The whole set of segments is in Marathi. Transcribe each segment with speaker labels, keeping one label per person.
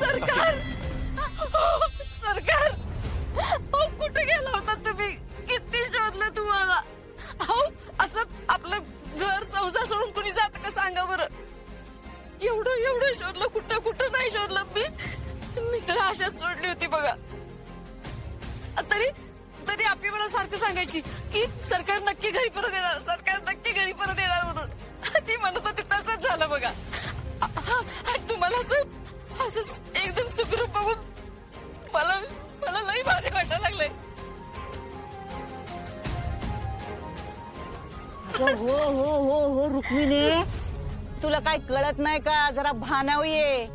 Speaker 1: सरकार सरकार कुठे गेला होता तुम्ही? किती शोधलं तुम्हाला? अहो असं आपलं घर संसार सोडून कुणी जात का सांगा बरं? एवढं शोधलं, कुठं नाही शोधलं मी तर आशाच सोडली होती बघा. तरी आपली मला सारखं सांगायची की सरकार नक्की घरी परत येणार, सरकार नक्की घरी परत येणार म्हणून. ती म्हणत होती तसंच झालं बघा. तुम्हाला असं एकदम सुखरूप बघून मला लई भारी वाटायला लागलंय.
Speaker 2: हो रुक्मिणी, तुला काय कळत नाही का? जरा भानाव ये.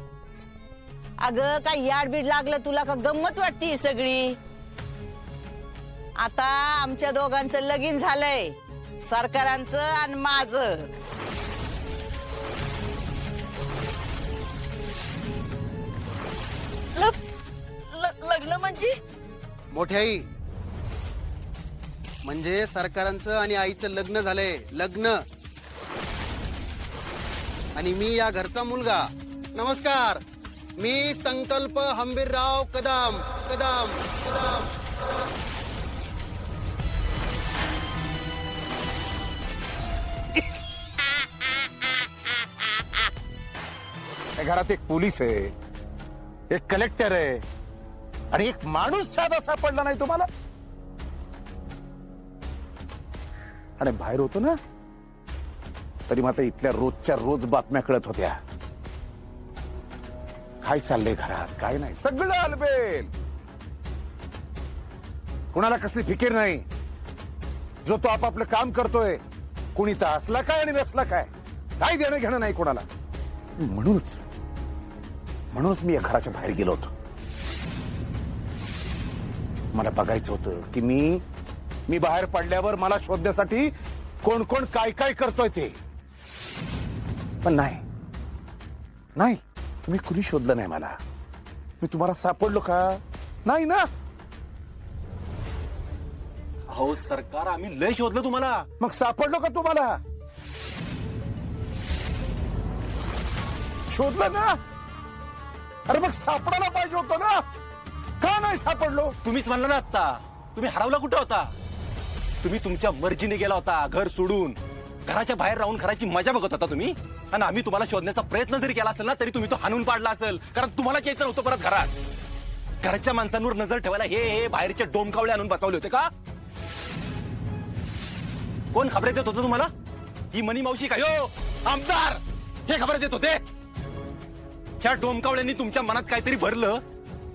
Speaker 2: अगं काय याडबीड लागलं तुला का? गंमत वाटती सगळी. आता आमच्या दोघांचं लगीन झालंय, सरकारांचं आणि माझं.
Speaker 1: लग्न म्हणजे?
Speaker 3: मोठ्याई म्हणजे सरकारांचं आणि आईचं लग्न झालंय. लग्न. आणि मी या घरचा मुलगा. नमस्कार, मी संकल्प हंबीरराव कदम कदम कदम.
Speaker 4: घरात एक पोलीस आहे, एक कलेक्टर आहे आणि एक माणूस साधा सापडला नाही तुम्हाला. आणि बाहेर होतो ना तरी मात्र इथल्या रोजच्या रोज बातम्या कळत होत्या. काय चाललंय घरात, काय नाही, सगळं अलबेल. कुणाला कसली फिकीर नाही. जो तो आपापलं काम करतोय. कुणी तर असला काय आणि नसला काय, काय देणं घेणं नाही कोणाला. म्हणूनच मी या घराच्या बाहेर गेलो होतो. मला बघायचं होतं की मी बाहेर पडल्यावर मला शोधण्यासाठी कोण कोण काय काय करतोय ते. पण नाही, तुम्ही कुणी शोधलं नाही मला. मी तुम्हाला सापडलो का? नाही ना.
Speaker 5: हो सरकार, आम्ही लय शोधलं तुम्हाला.
Speaker 4: मग सापडलो का तुम्हाला? शोधलं ना. अरे मग सापडायला पाहिजे होतं ना. का नाही सापडलो?
Speaker 5: तुम्हीच म्हणला ना आता. तुम्ही हरवला कुठे होता? तुम्ही तुमच्या मर्जीने गेला होता घर सोडून. घराच्या बाहेर राहून घराची मजा बघत होता तुम्ही. आणि आम्ही तुम्हाला शोधण्याचा प्रयत्न जरी केला असेल ना तरी तुम्ही तो हाणून पाडला असेल. कारण तुम्हाला यायचं नव्हतं परत घरात. घराच्या माणसांवर नजर ठेवायला हे बाहेरचे डोमकावळे आणून बसवले होते का? कोण खबरे देत होतं तुम्हाला? ही मनी मावशी का? हो आमदार हे खबरे देत होते. ह्या डोमकावळ्यांनी तुमच्या मनात काहीतरी भरलं.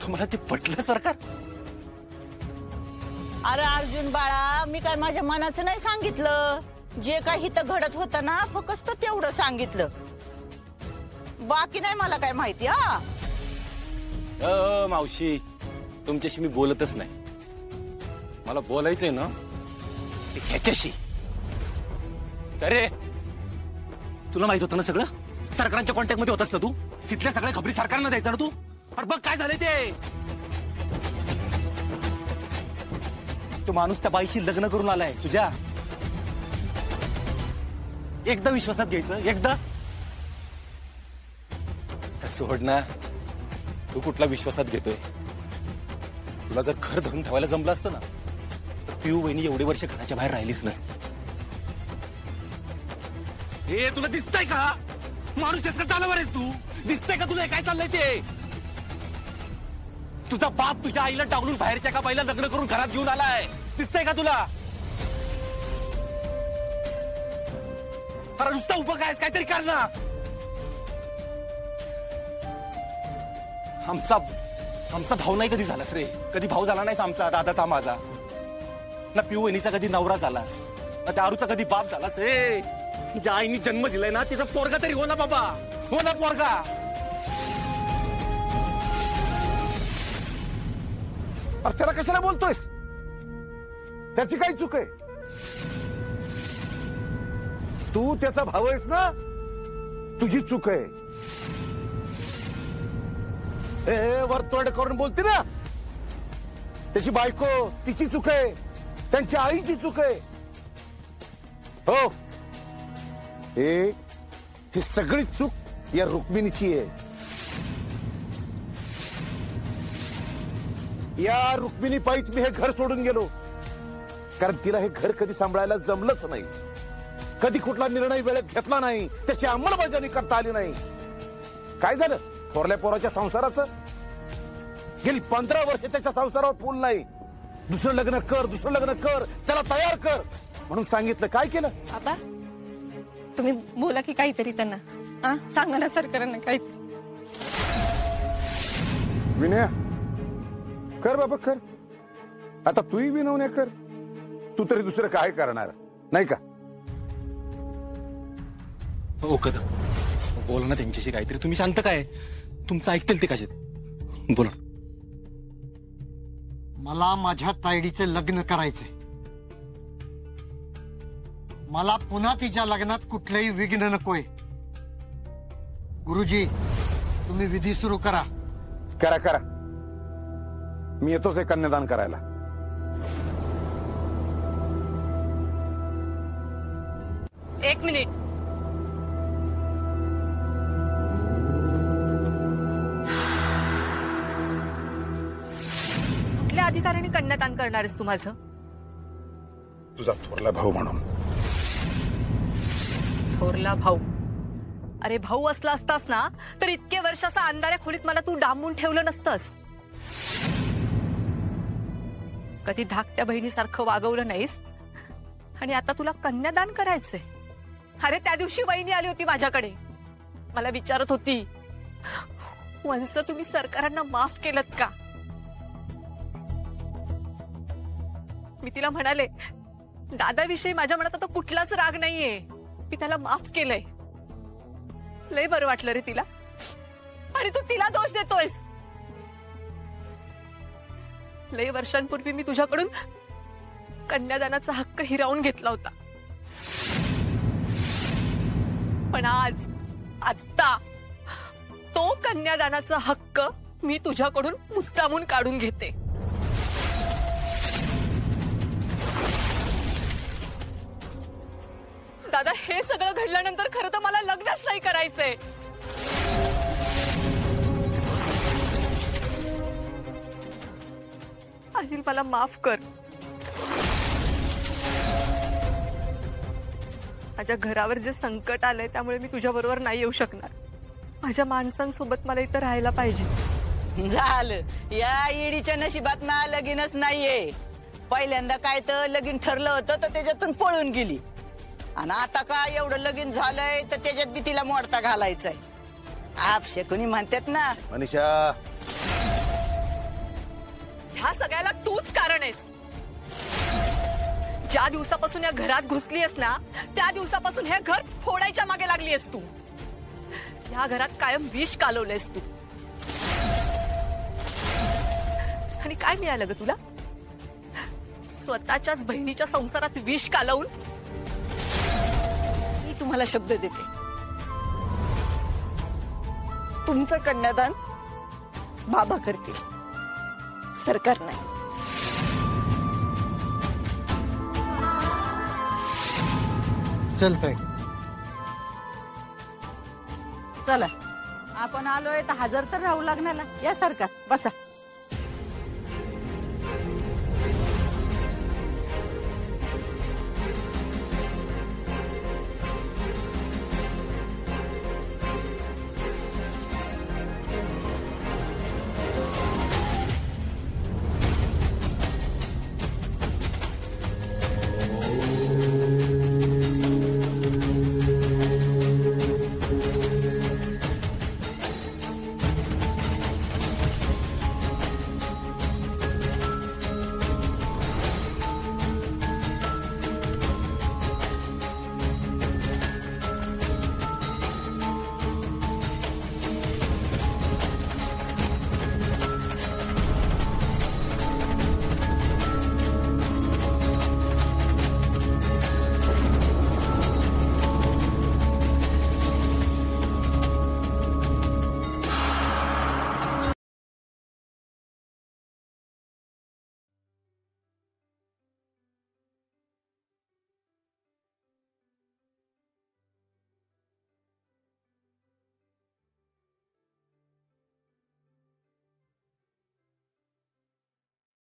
Speaker 5: तुम्हाला ते पटलं सरकार?
Speaker 2: अरे अर्जुन बाळा, मी काय माझ्या मनाचं नाही सांगितलं. जे काही इथं घडत होतं ना फक्त तेवढं सांगितलं. बाकी नाही मला काय माहिती.
Speaker 5: मावशी, तुमच्याशी मी बोलतच नाही. मला बोलायचंय ना ते ह्याच्याशी. अरे तुला माहित होतं ना सगळं? सरकारांच्या कॉन्टॅक्ट मध्ये होतास ना तू? तिथल्या सगळ्या खबरी सरकारला द्यायचा ना तू? अरे बघ काय झालंय ते. तो माणूस त्या बाईशी लग्न करून आलाय. सुजा, एकदा विश्वासात घ्यायचं. एकदा सोड ना. तू कुठला विश्वासात घेतोय? तुला जर घर धरून ठेवायला जमलं असतं ना तर पिऊ वहिनी एवढे वर्ष घराच्या बाहेर राहिलीच नसती. हे तुला दिसतंय का? माणूस का चालवर आहेस तू? दिसतंय का तुला काय चाललंय ते? तुझा बाप तुझ्या आईला टाकून बाहेरच्या का बाईला लग्न करून घरात घेऊन आलाय. दिसतंय का तुला? अरे नुसतं उभं काय, काहीतरी कर ना. आमचा भाऊ नाही कधी झालास रे. कधी भाऊ झाला नाहीस आमचा, दादाचा माझा. ना पिऊ वहिनीचा कधी नवरा झालास, ना त्या आरूचा कधी बाप झालास. रे ज्या आईनी जन्म दिलाय ना तिचा पोरगा तरी हो ना बाबा. हो ना पोरगा.
Speaker 4: अरे त्याला कशाला बोलतोयस? त्याची काही चूक आहे? तू त्याचा भाऊ आहेस ना, तुझी चूक आहे. वरतोड करून बोलते ना. त्याची बायको, तिची चूक आहे. त्यांच्या आईची चूक आहे. हो, ही सगळी चूक या रुक्मिणीची आहे. या रुक्मिणी पायीच मी हे घर सोडून गेलो, कारण तिला हे घर कधी सांभाळायला जमलंच नाही, कधी कुठला निर्णय वेळेत घेतला नाही, त्याची अंमलबजावणी करता आली नाही. काय झालं थोरल्या पोराच्या संसाराचं? गेली 15 वर्ष त्याच्या संसारावर पूल नाही. दुसरं लग्न कर, दुसरं लग्न कर, त्याला तयार कर म्हणून सांगितलं. काय केलं?
Speaker 6: बाबा तुम्ही बोला की काहीतरी त्यांना. हा सांगा ना सरकारनं काही.
Speaker 4: विनया कर बाबा कर. आता तूही विनवण्या कर. तू तरी दुसरं काय करणार नाही का?
Speaker 5: हो कदम बोला ना त्यांच्याशी काहीतरी. तुम्ही सांगता काय? तुमचं ऐकतील ते कशात? बोला.
Speaker 7: मला माझ्या तायडीचं लग्न करायचंय. मला पुन्हा तिच्या लग्नात कुठलंही विघ्न नकोय. गुरुजी तुम्ही विधी सुरू करा.
Speaker 4: करा करा. मी येतोच हे कन्यादान करायला.
Speaker 1: एक मिनिट. कुठल्या अधिकाऱ्याने कन्यादान करणार आहेस तू माझं?
Speaker 4: तुझा थोरला भाऊ म्हणून.
Speaker 1: थोरला भाऊ? अरे भाऊ असला असतास ना तर इतके वर्ष असं अंधाऱ्या खोलीत मला तू डांबून ठेवलं नसतंस. कधी धाकट्या बहिणीसारखं वागवलं नाहीस आणि आता तुला कन्यादान करायचंय. अरे त्या दिवशी वहिनी आली होती माझ्याकडे, मला विचारत होती वंश तुम्ही सरकारांना माफ केलत का? मी तिला म्हणाले दादाविषयी माझ्या मनात आता कुठलाच राग नाहीये, मी त्याला माफ केलंय. लय बरं वाटलं रे तिला. आणि तू तिला दोष देतोयस. लय वर्षांपूर्वी मी तुझ्याकडून कन्यादानाचा हक्क हिरावून घेतला होता, पण आज आत्ता तो कन्यादानाचा हक्क मी तुझ्याकडून मुद्दामून काढून घेते. दादा हे सगळं घडल्यानंतर खरं तर मला लग्नच नाही करायचंय. अनिल मला माफ कर. माझ्या घरावर जे संकट आलंय त्यामुळे मी तुझ्या बरोबर नाही येऊ शकणार. माझ्या माणसांसोबत मला इथं राहायला पाहिजे.
Speaker 2: झालं या ईडीच्या नशिबात ना लगीनच नाहीये. पहिल्यांदा काय तर लगीन ठरलं होतं तर त्याच्यातून पळून गेली, आणि आता काय एवढं लगीन झालंय तर त्याच्यात बी तिला मोडता घालायचंय. आपशे कोणी म्हणतात ना.
Speaker 4: मनीषा
Speaker 1: ह्या सगळ्याला तूच कारण आहेस. ज्या दिवसापासून या घरात घुसलीयस ना त्या दिवसापासून हे घर फोडायच्या मागे लागलीयस तू. या घरात कायम विष कालवलंयस तू. आणि काय मिळालं ग तुला? स्वतःच्याच बहिणीच्या संसारात विष कालवून.
Speaker 6: मी तुम्हाला शब्द देते, तुमचं कन्यादान बाबा करतील, सरकार नाही.
Speaker 7: चल ताई.
Speaker 2: चला आपण आलोय तर हजर तर राहू लागणार ना. या सरकार बसा.